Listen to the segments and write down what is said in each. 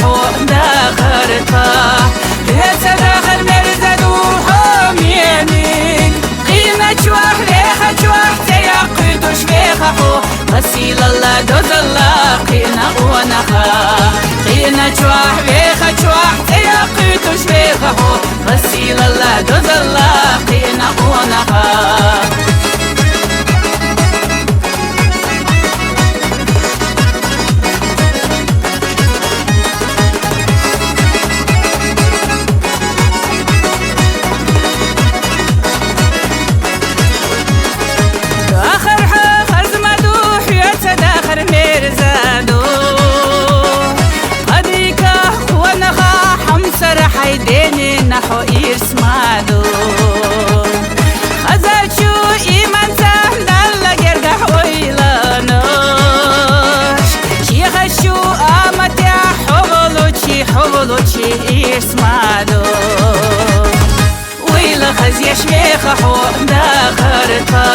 حو داخرتا هسه داخل مرزد وحوميني قيمة شواح ريخة شواح تيقيد وشفيخة حو غسيل الله دوز الله قينا ونخا قينا شواح ريخة شواح تيقيد وشفيخة حو غسيل الله دوز الله قينا ونخا ديني نحو يسمادو خزاتشو إيمان سهل جرجح ويلانوش شيخشو آمتي حولوشي يسمادو ويلا خزيش ميخحو داخرتا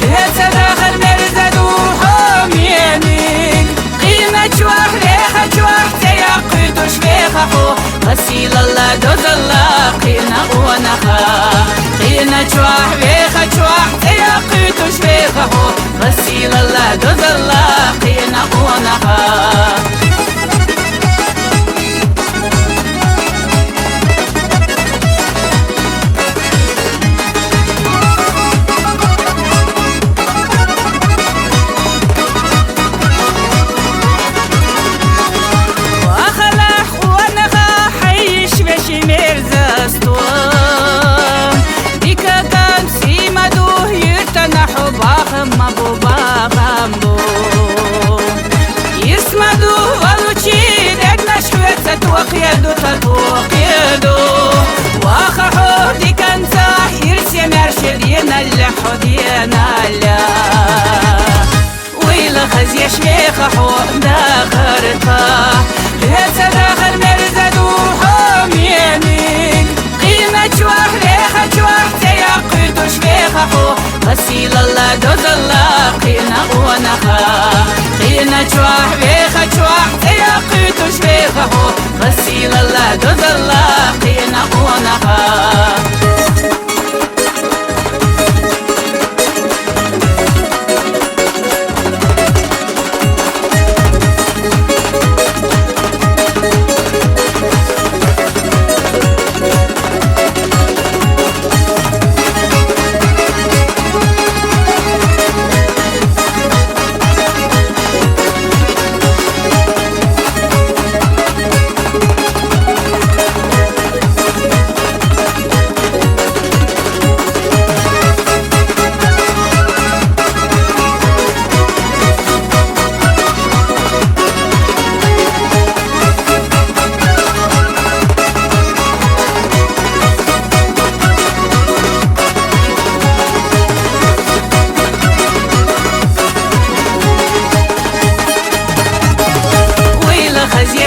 هسه داخل مرزدو حوميني قيمة شواح ريخة شواح تيقيدو شفيخحو غسيل الله دوز الله قينا ونخا قينا شواح بيخا شواح تيقيت وشفيخه غسيل الله دوز الله قينا ونخا وقيدو تتوقيدو واخا حودي كان صاح يرسي مرشد ينال حودينا لا ويلا خزي شميخ حوم داخرتا هسه داخل مرزد وحوميني قيمة شواح ريخة شواح تيقيدو شميخ حو غسيل الله دوز الله قينا ونخا قينا شواح ريخة شواح تيقيدو شميخ حو غسيل الله دوز الله قينا ونخا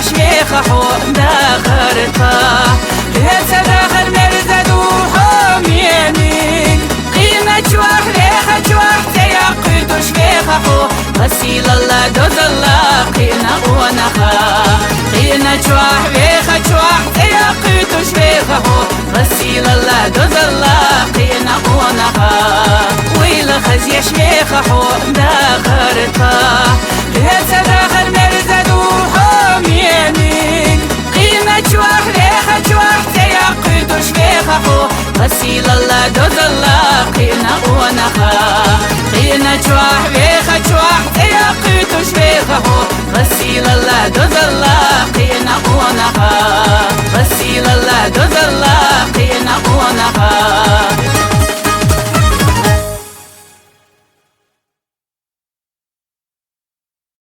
شميخ حوم داخرتا هسه داخل مرزد وحوميني قيمة شواح ريخة شواح تيقيد وشميخ حو غسيل الله دوز الله قينا ونخا قينا شواح ريخة شواح تيقيد وشميخ حو غسيل الله دوز الله قينا ونخا ويلا خزي شميخ حوم داخرتا هسه داخل مرزد وحوميني قيمة شواح ريخة شواح تيقيد وشفيخ حو غسيل الله دوز الله قينا ونخا قينا شواح ريخة شواح تيقيد وشفيخ حو غسيل الله دوز الله قينا ونخا